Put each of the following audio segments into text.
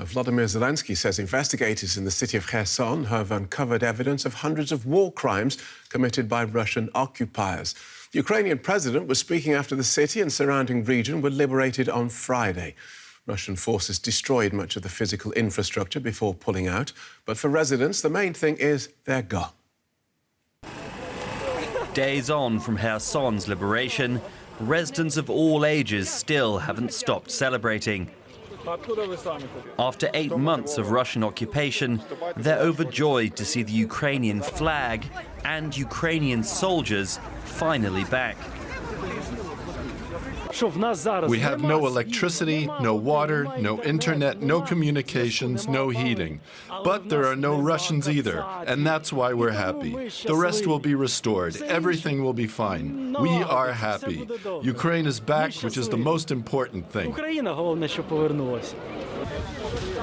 Volodymyr Zelenskyy says investigators in the city of Kherson have uncovered evidence of hundreds of war crimes committed by Russian occupiers. The Ukrainian president was speaking after the city and surrounding region were liberated on Friday. Russian forces destroyed much of the physical infrastructure before pulling out. But for residents, the main thing is they're gone. Days on from Kherson's liberation, residents of all ages still haven't stopped celebrating. After 8 months of Russian occupation, they're overjoyed to see the Ukrainian flag and Ukrainian soldiers finally back. We have no electricity, no water, no internet, no communications, no heating. But there are no Russians either, and that's why we're happy. The rest will be restored. Everything will be fine. We are happy. Ukraine is back, which is the most important thing.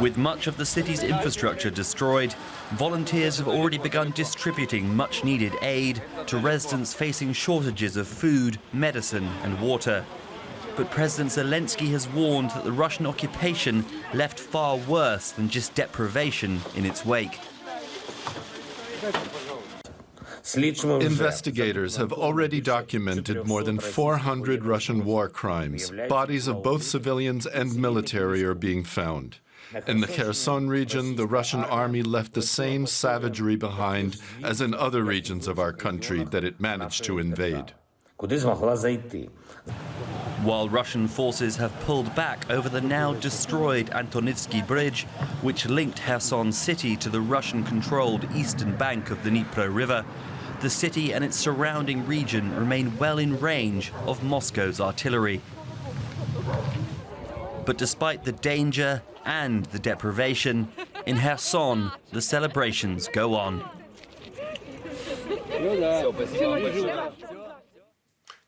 With much of the city's infrastructure destroyed, volunteers have already begun distributing much-needed aid to residents facing shortages of food, medicine and water. But President Zelenskyy has warned that the Russian occupation left far worse than just deprivation in its wake. Investigators have already documented more than 400 Russian war crimes. Bodies of both civilians and military are being found. In the Kherson region, the Russian army left the same savagery behind as in other regions of our country that it managed to invade. While Russian forces have pulled back over the now destroyed Antonivsky Bridge, which linked Kherson city to the Russian-controlled eastern bank of the Dnipro River, the city and its surrounding region remain well in range of Moscow's artillery. But despite the danger and the deprivation, in Kherson, the celebrations go on.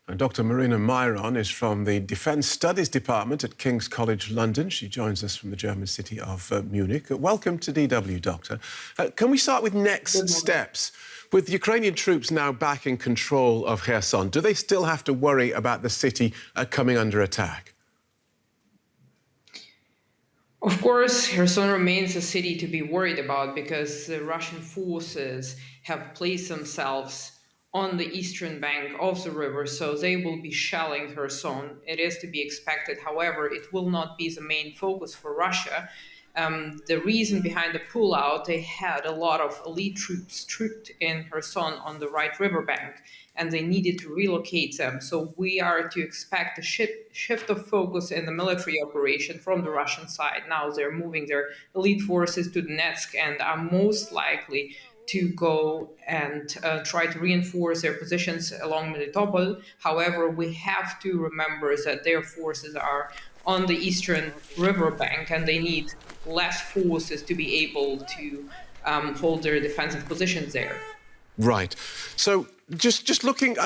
And Dr. Marina Myron is from the Defence Studies Department at King's College London. She joins us from the German city of Munich. Welcome to DW, Doctor. Can we start with next steps? With Ukrainian troops now back in control of Kherson, do they still have to worry about the city coming under attack? Of course, Kherson remains a city to be worried about because the Russian forces have placed themselves on the eastern bank of the river, so they will be shelling Kherson. It is to be expected. However, it will not be the main focus for Russia. The reason behind the pullout, they had a lot of elite troops trapped in Kherson on the right riverbank, and they needed to relocate them. So we are to expect a shift of focus in the military operation from the Russian side. Now they're moving their elite forces to Donetsk and are most likely to go and try to reinforce their positions along Melitopol. However, we have to remember that their forces are on the eastern riverbank and they need less forces to be able to hold their defensive positions there. Right. So just looking,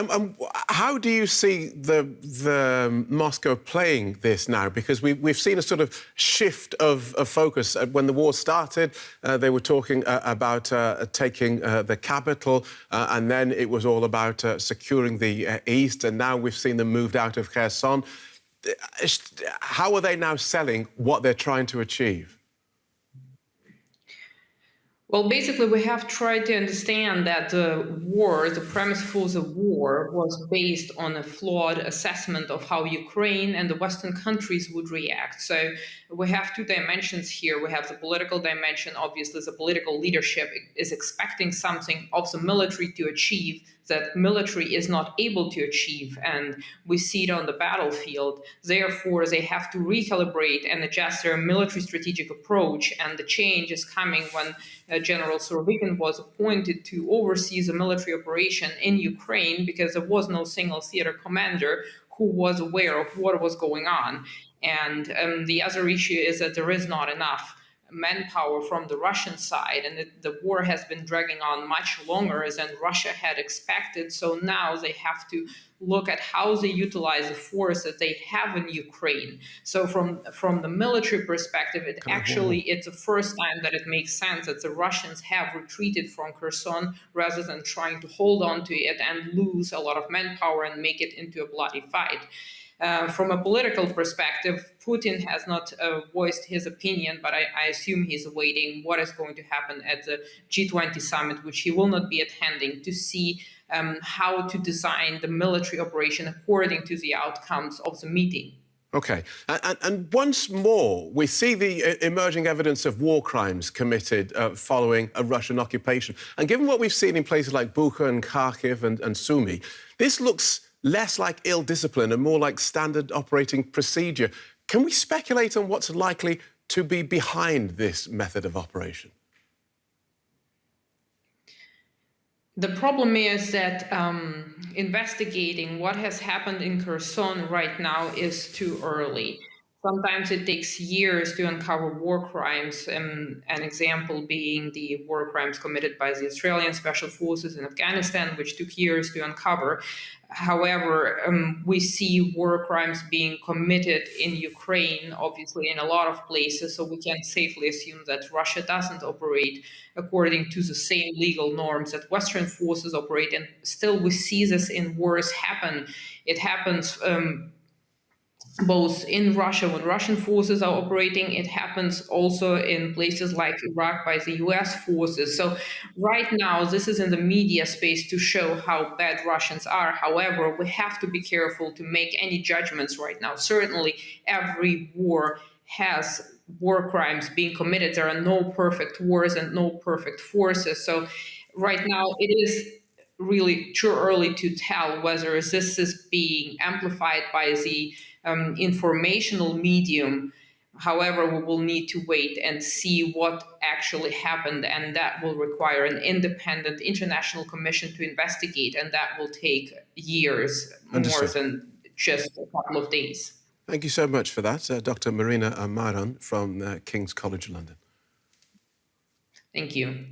how do you see the Moscow playing this now? Because we've seen a sort of shift of focus. When the war started, they were talking about taking the capital, and then it was all about securing the east, and now we've seen them moved out of Kherson. How are they now selling what they're trying to achieve? Well, basically, we have tried to understand that the war, the premise for the war, was based on a flawed assessment of how Ukraine and the Western countries would react. So we have two dimensions here. We have the political dimension. Obviously, the political leadership is expecting something of the military to achieve that military is not able to achieve, and we see it on the battlefield. Therefore, they have to recalibrate and adjust their military strategic approach, and the change is coming when General Surovikin was appointed to oversee the military operation in Ukraine, because there was no single theater commander who was aware of what was going on. And the other issue is that there is not enough manpower from the Russian side, and the war has been dragging on much longer than Russia had expected. So now they have to look at how they utilize the force that they have in Ukraine. So from the military perspective, it's the first time that it makes sense that the Russians have retreated from Kherson rather than trying to hold on to it and lose a lot of manpower and make it into a bloody fight. From a political perspective, Putin has not voiced his opinion, but I assume he's awaiting what is going to happen at the G20 summit, which he will not be attending, to see how to design the military operation according to the outcomes of the meeting. OK. And once more, we see the emerging evidence of war crimes committed following a Russian occupation. And given what we've seen in places like Bucha and Kharkiv and Sumy, this looks less like ill discipline and more like standard operating procedure. Can we speculate on what's likely to be behind this method of operation? The problem is that investigating what has happened in Kherson right now is too early. Sometimes it takes years to uncover war crimes, an example being the war crimes committed by the Australian Special Forces in Afghanistan, which took years to uncover. However, we see war crimes being committed in Ukraine, obviously in a lot of places, so we can safely assume that Russia doesn't operate according to the same legal norms that Western forces operate, and still we see this in wars happen. It happens both in Russia when Russian forces are operating. It happens also in places like Iraq by the US forces. So right now, this is in the media space to show how bad Russians are. However, we have to be careful to make any judgments right now. Certainly, every war has war crimes being committed. There are no perfect wars and no perfect forces. So right now, it is really too early to tell whether this is being amplified by the informational medium. However, we will need to wait and see what actually happened, and that will require an independent international commission to investigate, and that will take years, more than just a couple of days. Thank you so much for that, Dr. Marina Maron from King's College London. Thank you.